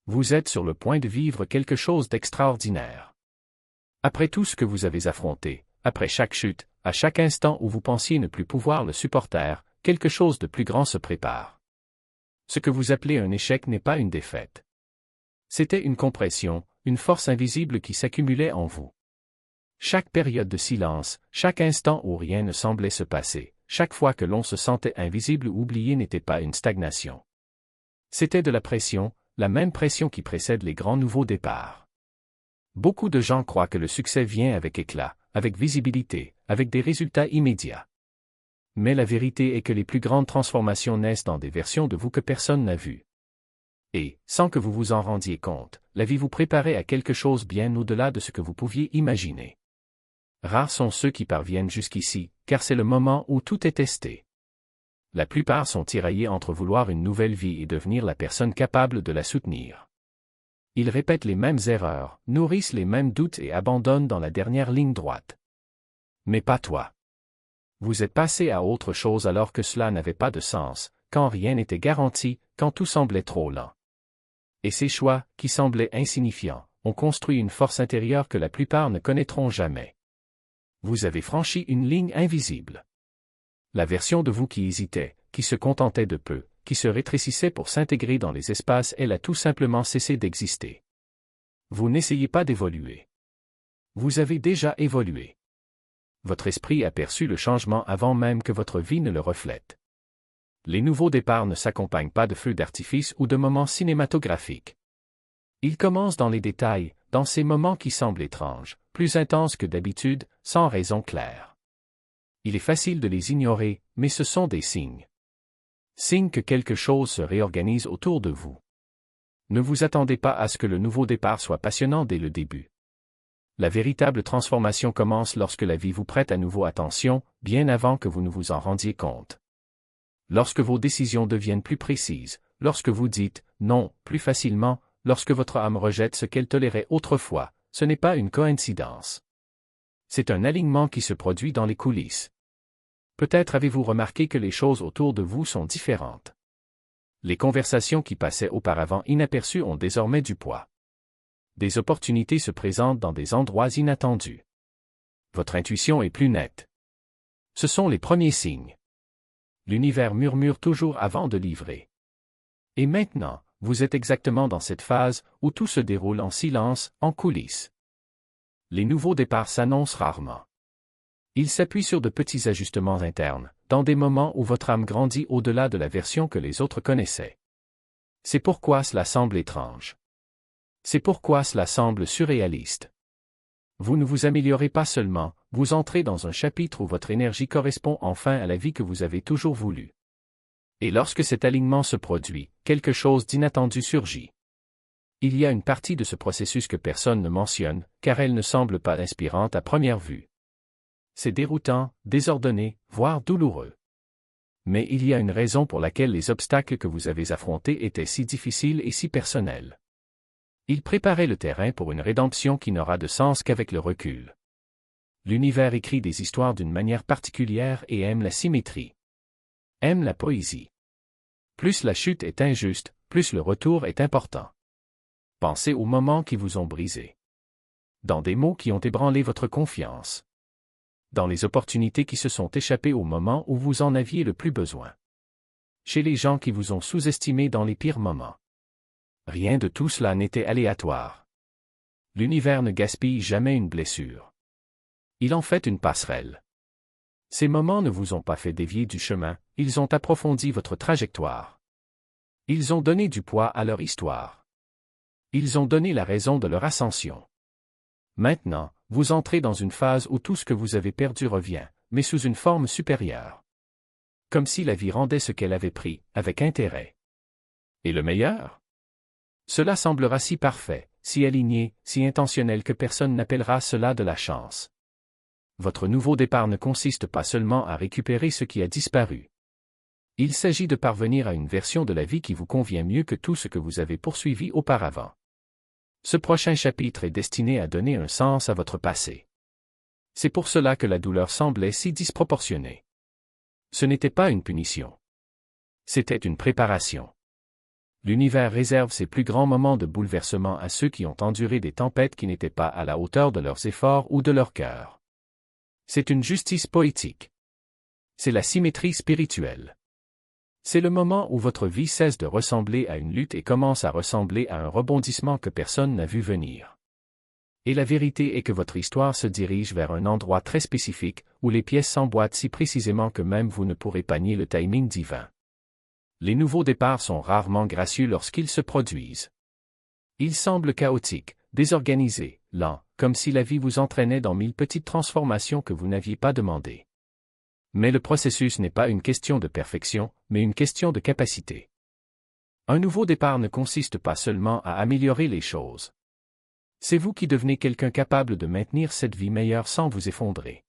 Vous êtes sur le point de vivre quelque chose d'extraordinaire. Après tout ce que vous avez affronté, après chaque chute, à chaque instant où vous pensiez ne plus pouvoir le supporter, quelque chose de plus grand se prépare. Ce que vous appelez un échec n'est pas une défaite. C'était une compression, une force invisible qui s'accumulait en vous. Chaque période de silence, chaque instant où rien ne semblait se passer, chaque fois que l'on se sentait invisible ou oublié n'était pas une stagnation. C'était de la pression, la même pression qui précède les grands nouveaux départs. Beaucoup de gens croient que le succès vient avec éclat, avec visibilité, avec des résultats immédiats. Mais la vérité est que les plus grandes transformations naissent dans des versions de vous que personne n'a vues. Et, sans que vous vous en rendiez compte, la vie vous préparait à quelque chose bien au-delà de ce que vous pouviez imaginer. Rares sont ceux qui parviennent jusqu'ici, car c'est le moment où tout est testé. La plupart sont tiraillés entre vouloir une nouvelle vie et devenir la personne capable de la soutenir. Ils répètent les mêmes erreurs, nourrissent les mêmes doutes et abandonnent dans la dernière ligne droite. Mais pas toi. Vous êtes passé à autre chose alors que cela n'avait pas de sens, quand rien n'était garanti, quand tout semblait trop lent. Et ces choix, qui semblaient insignifiants, ont construit une force intérieure que la plupart ne connaîtront jamais. Vous avez franchi une ligne invisible. La version de vous qui hésitait, qui se contentait de peu, qui se rétrécissait pour s'intégrer dans les espaces, elle a tout simplement cessé d'exister. Vous n'essayez pas d'évoluer. Vous avez déjà évolué. Votre esprit a perçu le changement avant même que votre vie ne le reflète. Les nouveaux départs ne s'accompagnent pas de feux d'artifice ou de moments cinématographiques. Ils commencent dans les détails, dans ces moments qui semblent étranges, plus intenses que d'habitude, sans raison claire. Il est facile de les ignorer, mais ce sont des signes. Signes que quelque chose se réorganise autour de vous. Ne vous attendez pas à ce que le nouveau départ soit passionnant dès le début. La véritable transformation commence lorsque la vie vous prête à nouveau attention, bien avant que vous ne vous en rendiez compte. Lorsque vos décisions deviennent plus précises, lorsque vous dites « non » plus facilement, lorsque votre âme rejette ce qu'elle tolérait autrefois, ce n'est pas une coïncidence. C'est un alignement qui se produit dans les coulisses. Peut-être avez-vous remarqué que les choses autour de vous sont différentes. Les conversations qui passaient auparavant inaperçues ont désormais du poids. Des opportunités se présentent dans des endroits inattendus. Votre intuition est plus nette. Ce sont les premiers signes. L'univers murmure toujours avant de livrer. Et maintenant, vous êtes exactement dans cette phase où tout se déroule en silence, en coulisses. Les nouveaux départs s'annoncent rarement. Ils s'appuient sur de petits ajustements internes, dans des moments où votre âme grandit au-delà de la version que les autres connaissaient. C'est pourquoi cela semble étrange. C'est pourquoi cela semble surréaliste. Vous ne vous améliorez pas seulement, vous entrez dans un chapitre où votre énergie correspond enfin à la vie que vous avez toujours voulu. Et lorsque cet alignement se produit, quelque chose d'inattendu surgit. Il y a une partie de ce processus que personne ne mentionne, car elle ne semble pas inspirante à première vue. C'est déroutant, désordonné, voire douloureux. Mais il y a une raison pour laquelle les obstacles que vous avez affrontés étaient si difficiles et si personnels. Ils préparaient le terrain pour une rédemption qui n'aura de sens qu'avec le recul. L'univers écrit des histoires d'une manière particulière et aime la symétrie. Aime la poésie. Plus la chute est injuste, plus le retour est important. Pensez aux moments qui vous ont brisé. Dans des mots qui ont ébranlé votre confiance. Dans les opportunités qui se sont échappées au moment où vous en aviez le plus besoin. Chez les gens qui vous ont sous-estimé dans les pires moments. Rien de tout cela n'était aléatoire. L'univers ne gaspille jamais une blessure. Il en fait une passerelle. Ces moments ne vous ont pas fait dévier du chemin, ils ont approfondi votre trajectoire. Ils ont donné du poids à leur histoire. Ils ont donné la raison de leur ascension. Maintenant, vous entrez dans une phase où tout ce que vous avez perdu revient, mais sous une forme supérieure. Comme si la vie rendait ce qu'elle avait pris, avec intérêt. Et le meilleur? Cela semblera si parfait, si aligné, si intentionnel que personne n'appellera cela de la chance. Votre nouveau départ ne consiste pas seulement à récupérer ce qui a disparu. Il s'agit de parvenir à une version de la vie qui vous convient mieux que tout ce que vous avez poursuivi auparavant. Ce prochain chapitre est destiné à donner un sens à votre passé. C'est pour cela que la douleur semblait si disproportionnée. Ce n'était pas une punition. C'était une préparation. L'univers réserve ces plus grands moments de bouleversement à ceux qui ont enduré des tempêtes qui n'étaient pas à la hauteur de leurs efforts ou de leur cœur. C'est une justice poétique. C'est la symétrie spirituelle. C'est le moment où votre vie cesse de ressembler à une lutte et commence à ressembler à un rebondissement que personne n'a vu venir. Et la vérité est que votre histoire se dirige vers un endroit très spécifique, où les pièces s'emboîtent si précisément que même vous ne pourrez pas nier le timing divin. Les nouveaux départs sont rarement gracieux lorsqu'ils se produisent. Ils semblent chaotiques, désorganisés, lents, comme si la vie vous entraînait dans 1000 petites transformations que vous n'aviez pas demandées. Mais le processus n'est pas une question de perfection, mais une question de capacité. Un nouveau départ ne consiste pas seulement à améliorer les choses. C'est vous qui devenez quelqu'un capable de maintenir cette vie meilleure sans vous effondrer.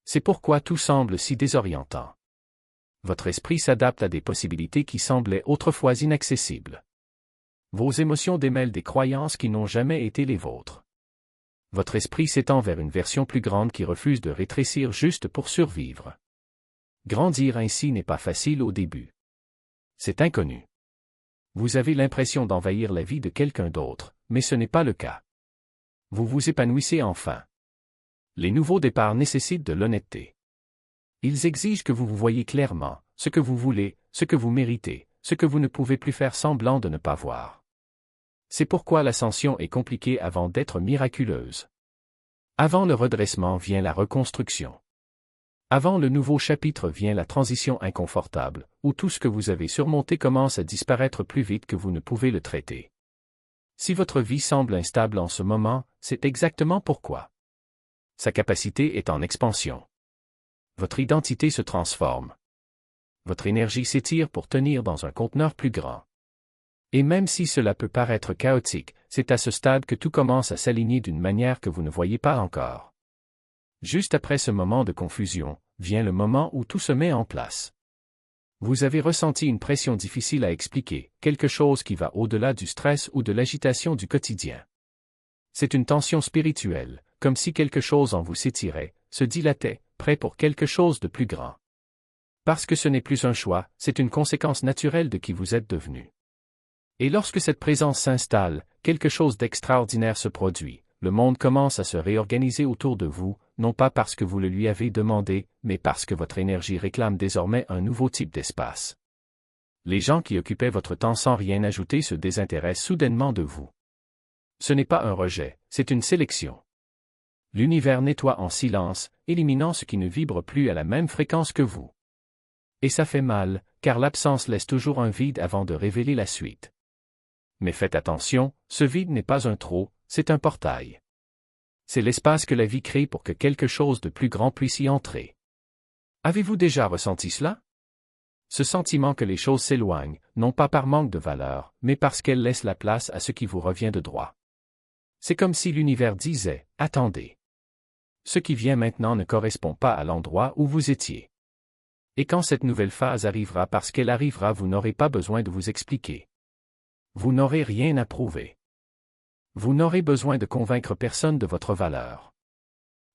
C'est pourquoi tout semble si désorientant. Votre esprit s'adapte à des possibilités qui semblaient autrefois inaccessibles. Vos émotions démêlent des croyances qui n'ont jamais été les vôtres. Votre esprit s'étend vers une version plus grande qui refuse de rétrécir juste pour survivre. Grandir ainsi n'est pas facile au début. C'est inconnu. Vous avez l'impression d'envahir la vie de quelqu'un d'autre, mais ce n'est pas le cas. Vous vous épanouissez enfin. Les nouveaux départs nécessitent de l'honnêteté. Ils exigent que vous vous voyiez clairement, ce que vous voulez, ce que vous méritez, ce que vous ne pouvez plus faire semblant de ne pas voir. C'est pourquoi l'ascension est compliquée avant d'être miraculeuse. Avant le redressement vient la reconstruction. Avant le nouveau chapitre vient la transition inconfortable, où tout ce que vous avez surmonté commence à disparaître plus vite que vous ne pouvez le traiter. Si votre vie semble instable en ce moment, c'est exactement pourquoi. Sa capacité est en expansion. Votre identité se transforme. Votre énergie s'étire pour tenir dans un conteneur plus grand. Et même si cela peut paraître chaotique, c'est à ce stade que tout commence à s'aligner d'une manière que vous ne voyez pas encore. Juste après ce moment de confusion, vient le moment où tout se met en place. Vous avez ressenti une pression difficile à expliquer, quelque chose qui va au-delà du stress ou de l'agitation du quotidien. C'est une tension spirituelle, comme si quelque chose en vous s'étirait, se dilatait, prêt pour quelque chose de plus grand. Parce que ce n'est plus un choix, c'est une conséquence naturelle de qui vous êtes devenu. Et lorsque cette présence s'installe, quelque chose d'extraordinaire se produit. Le monde commence à se réorganiser autour de vous, non pas parce que vous le lui avez demandé, mais parce que votre énergie réclame désormais un nouveau type d'espace. Les gens qui occupaient votre temps sans rien ajouter se désintéressent soudainement de vous. Ce n'est pas un rejet, c'est une sélection. L'univers nettoie en silence, éliminant ce qui ne vibre plus à la même fréquence que vous. Et ça fait mal, car l'absence laisse toujours un vide avant de révéler la suite. Mais faites attention, ce vide n'est pas un trou, c'est un portail. C'est l'espace que la vie crée pour que quelque chose de plus grand puisse y entrer. Avez-vous déjà ressenti cela? Ce sentiment que les choses s'éloignent, non pas par manque de valeur, mais parce qu'elles laissent la place à ce qui vous revient de droit. C'est comme si l'univers disait, « Attendez. Ce qui vient maintenant ne correspond pas à l'endroit où vous étiez. » Et quand cette nouvelle phase arrivera parce qu'elle arrivera, vous n'aurez pas besoin de vous expliquer. Vous n'aurez rien à prouver. Vous n'aurez besoin de convaincre personne de votre valeur.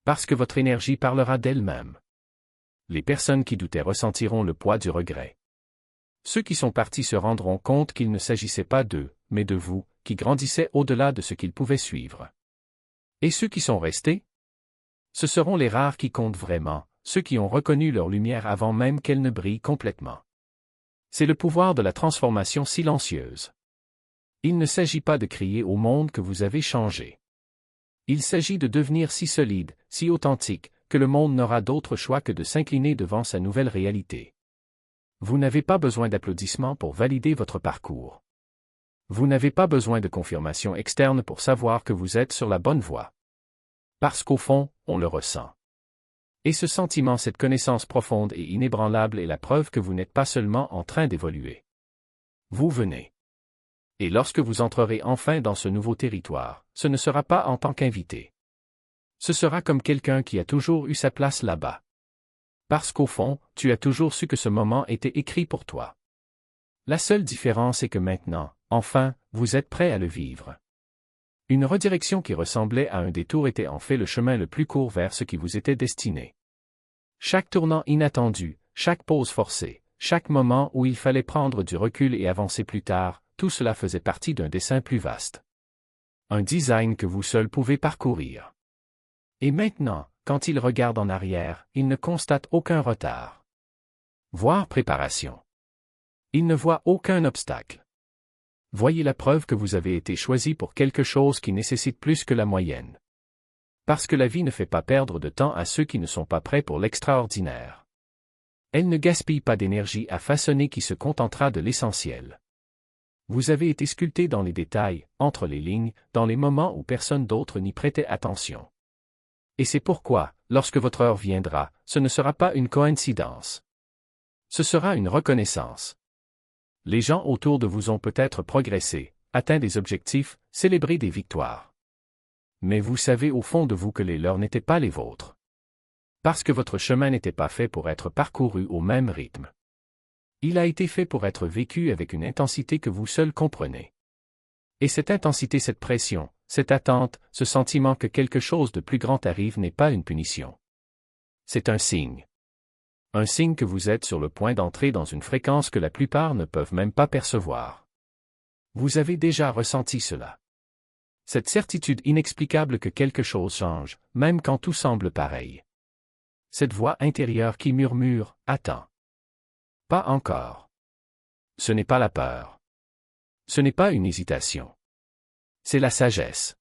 Parce que votre énergie parlera d'elle-même. Les personnes qui doutaient ressentiront le poids du regret. Ceux qui sont partis se rendront compte qu'il ne s'agissait pas d'eux, mais de vous, qui grandissez au-delà de ce qu'ils pouvaient suivre. Et ceux qui sont restés? Ce seront les rares qui comptent vraiment, ceux qui ont reconnu leur lumière avant même qu'elle ne brille complètement. C'est le pouvoir de la transformation silencieuse. Il ne s'agit pas de crier au monde que vous avez changé. Il s'agit de devenir si solide, si authentique, que le monde n'aura d'autre choix que de s'incliner devant sa nouvelle réalité. Vous n'avez pas besoin d'applaudissements pour valider votre parcours. Vous n'avez pas besoin de confirmation externe pour savoir que vous êtes sur la bonne voie. Parce qu'au fond, on le ressent. Et ce sentiment, cette connaissance profonde et inébranlable est la preuve que vous n'êtes pas seulement en train d'évoluer. Vous venez. Et lorsque vous entrerez enfin dans ce nouveau territoire, ce ne sera pas en tant qu'invité. Ce sera comme quelqu'un qui a toujours eu sa place là-bas. Parce qu'au fond, tu as toujours su que ce moment était écrit pour toi. La seule différence est que maintenant, enfin, vous êtes prêt à le vivre. Une redirection qui ressemblait à un détour était en fait le chemin le plus court vers ce qui vous était destiné. Chaque tournant inattendu, chaque pause forcée, chaque moment où il fallait prendre du recul et avancer plus tard, tout cela faisait partie d'un dessin plus vaste. Un design que vous seul pouvez parcourir. Et maintenant, quand il regarde en arrière, il ne constate aucun retard. Voir préparation. Il ne voit aucun obstacle. Voyez la preuve que vous avez été choisi pour quelque chose qui nécessite plus que la moyenne. Parce que la vie ne fait pas perdre de temps à ceux qui ne sont pas prêts pour l'extraordinaire. Elle ne gaspille pas d'énergie à façonner qui se contentera de l'essentiel. Vous avez été sculpté dans les détails, entre les lignes, dans les moments où personne d'autre n'y prêtait attention. Et c'est pourquoi, lorsque votre heure viendra, ce ne sera pas une coïncidence. Ce sera une reconnaissance. Les gens autour de vous ont peut-être progressé, atteint des objectifs, célébré des victoires. Mais vous savez au fond de vous que les leurs n'étaient pas les vôtres. Parce que votre chemin n'était pas fait pour être parcouru au même rythme. Il a été fait pour être vécu avec une intensité que vous seul comprenez. Et cette intensité, cette pression, cette attente, ce sentiment que quelque chose de plus grand arrive n'est pas une punition. C'est un signe. Un signe que vous êtes sur le point d'entrer dans une fréquence que la plupart ne peuvent même pas percevoir. Vous avez déjà ressenti cela. Cette certitude inexplicable que quelque chose change, même quand tout semble pareil. Cette voix intérieure qui murmure « Attends ». Pas encore. Ce n'est pas la peur. Ce n'est pas une hésitation. C'est la sagesse.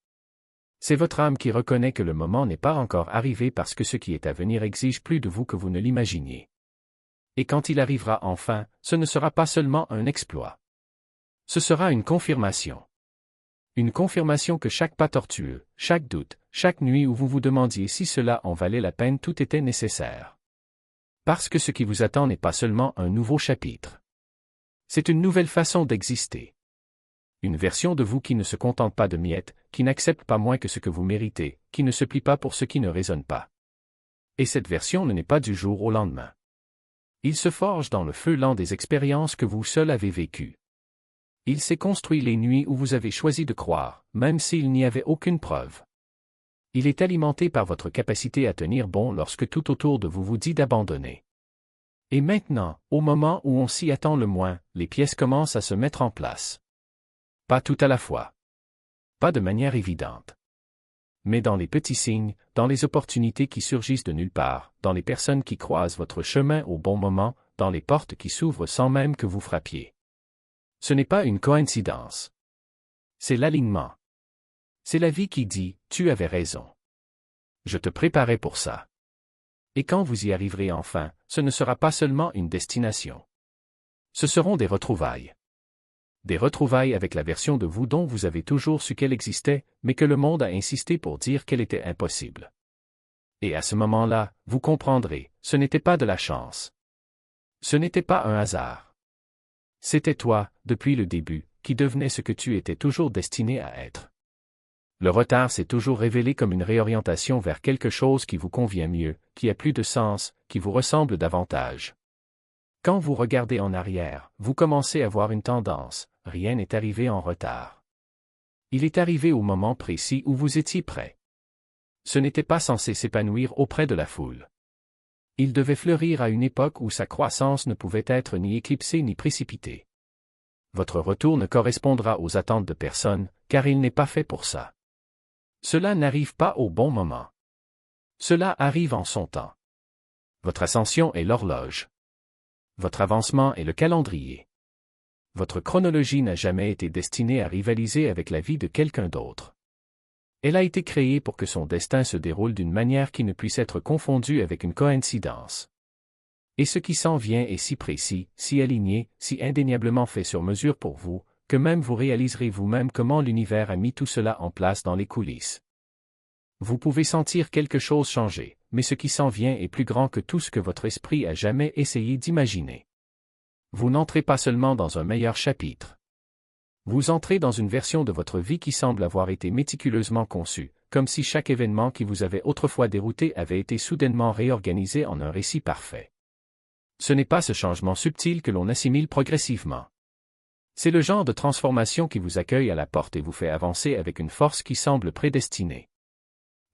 C'est votre âme qui reconnaît que le moment n'est pas encore arrivé parce que ce qui est à venir exige plus de vous que vous ne l'imaginiez. Et quand il arrivera enfin, ce ne sera pas seulement un exploit. Ce sera une confirmation. Une confirmation que chaque pas tortueux, chaque doute, chaque nuit où vous vous demandiez si cela en valait la peine, tout était nécessaire. Parce que ce qui vous attend n'est pas seulement un nouveau chapitre. C'est une nouvelle façon d'exister. Une version de vous qui ne se contente pas de miettes, qui n'accepte pas moins que ce que vous méritez, qui ne se plie pas pour ce qui ne résonne pas. Et cette version ne naît pas du jour au lendemain. Il se forge dans le feu lent des expériences que vous seul avez vécues. Il s'est construit les nuits où vous avez choisi de croire, même s'il n'y avait aucune preuve. Il est alimenté par votre capacité à tenir bon lorsque tout autour de vous vous dit d'abandonner. Et maintenant, au moment où on s'y attend le moins, les pièces commencent à se mettre en place. Pas tout à la fois. Pas de manière évidente. Mais dans les petits signes, dans les opportunités qui surgissent de nulle part, dans les personnes qui croisent votre chemin au bon moment, dans les portes qui s'ouvrent sans même que vous frappiez. Ce n'est pas une coïncidence. C'est l'alignement. C'est la vie qui dit « Tu avais raison. Je te préparais pour ça. » Et quand vous y arriverez enfin, ce ne sera pas seulement une destination. Ce seront des retrouvailles. Des retrouvailles avec la version de vous dont vous avez toujours su qu'elle existait, mais que le monde a insisté pour dire qu'elle était impossible. Et à ce moment-là, vous comprendrez, ce n'était pas de la chance. Ce n'était pas un hasard. C'était toi, depuis le début, qui devenais ce que tu étais toujours destiné à être. Le retard s'est toujours révélé comme une réorientation vers quelque chose qui vous convient mieux, qui a plus de sens, qui vous ressemble davantage. Quand vous regardez en arrière, vous commencez à voir une tendance, rien n'est arrivé en retard. Il est arrivé au moment précis où vous étiez prêt. Ce n'était pas censé s'épanouir auprès de la foule. Il devait fleurir à une époque où sa croissance ne pouvait être ni éclipsée ni précipitée. Votre retour ne correspondra aux attentes de personne, car il n'est pas fait pour ça. Cela n'arrive pas au bon moment. Cela arrive en son temps. Votre ascension est l'horloge. Votre avancement est le calendrier. Votre chronologie n'a jamais été destinée à rivaliser avec la vie de quelqu'un d'autre. Elle a été créée pour que son destin se déroule d'une manière qui ne puisse être confondue avec une coïncidence. Et ce qui s'en vient est si précis, si aligné, si indéniablement fait sur mesure pour vous, que même vous réaliserez vous-même comment l'univers a mis tout cela en place dans les coulisses. Vous pouvez sentir quelque chose changer, mais ce qui s'en vient est plus grand que tout ce que votre esprit a jamais essayé d'imaginer. Vous n'entrez pas seulement dans un meilleur chapitre. Vous entrez dans une version de votre vie qui semble avoir été méticuleusement conçue, comme si chaque événement qui vous avait autrefois dérouté avait été soudainement réorganisé en un récit parfait. Ce n'est pas ce changement subtil que l'on assimile progressivement. C'est le genre de transformation qui vous accueille à la porte et vous fait avancer avec une force qui semble prédestinée.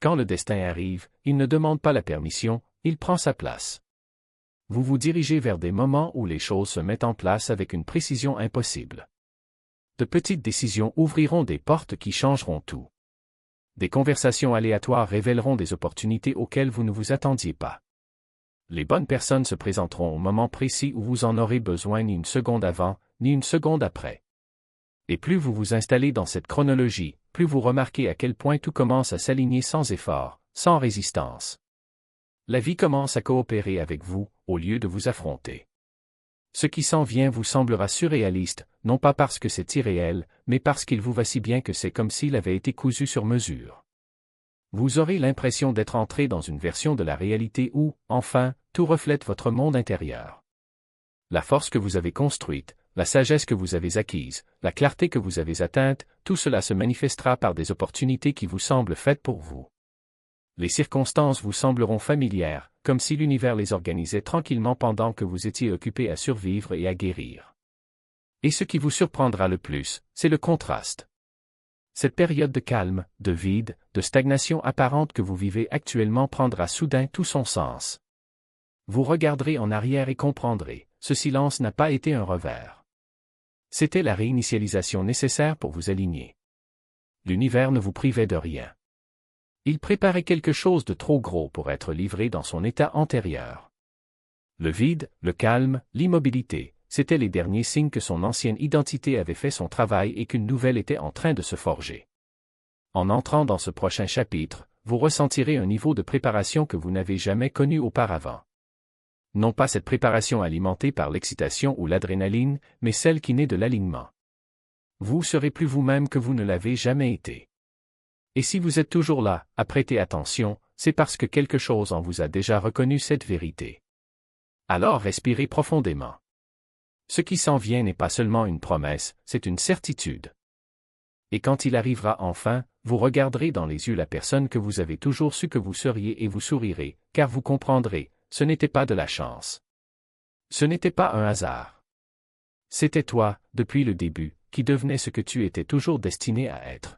Quand le destin arrive, il ne demande pas la permission, il prend sa place. Vous vous dirigez vers des moments où les choses se mettent en place avec une précision impossible. De petites décisions ouvriront des portes qui changeront tout. Des conversations aléatoires révéleront des opportunités auxquelles vous ne vous attendiez pas. Les bonnes personnes se présenteront au moment précis où vous en aurez besoin, ni une seconde avant, ni une seconde après. Et plus vous vous installez dans cette chronologie, plus vous remarquez à quel point tout commence à s'aligner sans effort, sans résistance. La vie commence à coopérer avec vous, au lieu de vous affronter. Ce qui s'en vient vous semblera surréaliste, non pas parce que c'est irréel, mais parce qu'il vous va si bien que c'est comme s'il avait été cousu sur mesure. Vous aurez l'impression d'être entré dans une version de la réalité où, enfin, tout reflète votre monde intérieur. La force que vous avez construite, la sagesse que vous avez acquise, la clarté que vous avez atteinte, tout cela se manifestera par des opportunités qui vous semblent faites pour vous. Les circonstances vous sembleront familières, comme si l'univers les organisait tranquillement pendant que vous étiez occupé à survivre et à guérir. Et ce qui vous surprendra le plus, c'est le contraste. Cette période de calme, de vide, de stagnation apparente que vous vivez actuellement prendra soudain tout son sens. Vous regarderez en arrière et comprendrez, ce silence n'a pas été un revers. C'était la réinitialisation nécessaire pour vous aligner. L'univers ne vous privait de rien. Il préparait quelque chose de trop gros pour être livré dans son état antérieur. Le vide, le calme, l'immobilité, c'étaient les derniers signes que son ancienne identité avait fait son travail et qu'une nouvelle était en train de se forger. En entrant dans ce prochain chapitre, vous ressentirez un niveau de préparation que vous n'avez jamais connu auparavant. Non pas cette préparation alimentée par l'excitation ou l'adrénaline, mais celle qui naît de l'alignement. Vous serez plus vous-même que vous ne l'avez jamais été. Et si vous êtes toujours là, à prêter attention, c'est parce que quelque chose en vous a déjà reconnu cette vérité. Alors respirez profondément. Ce qui s'en vient n'est pas seulement une promesse, c'est une certitude. Et quand il arrivera enfin, vous regarderez dans les yeux la personne que vous avez toujours su que vous seriez et vous sourirez, car vous comprendrez, ce n'était pas de la chance. Ce n'était pas un hasard. C'était toi, depuis le début, qui devenais ce que tu étais toujours destiné à être.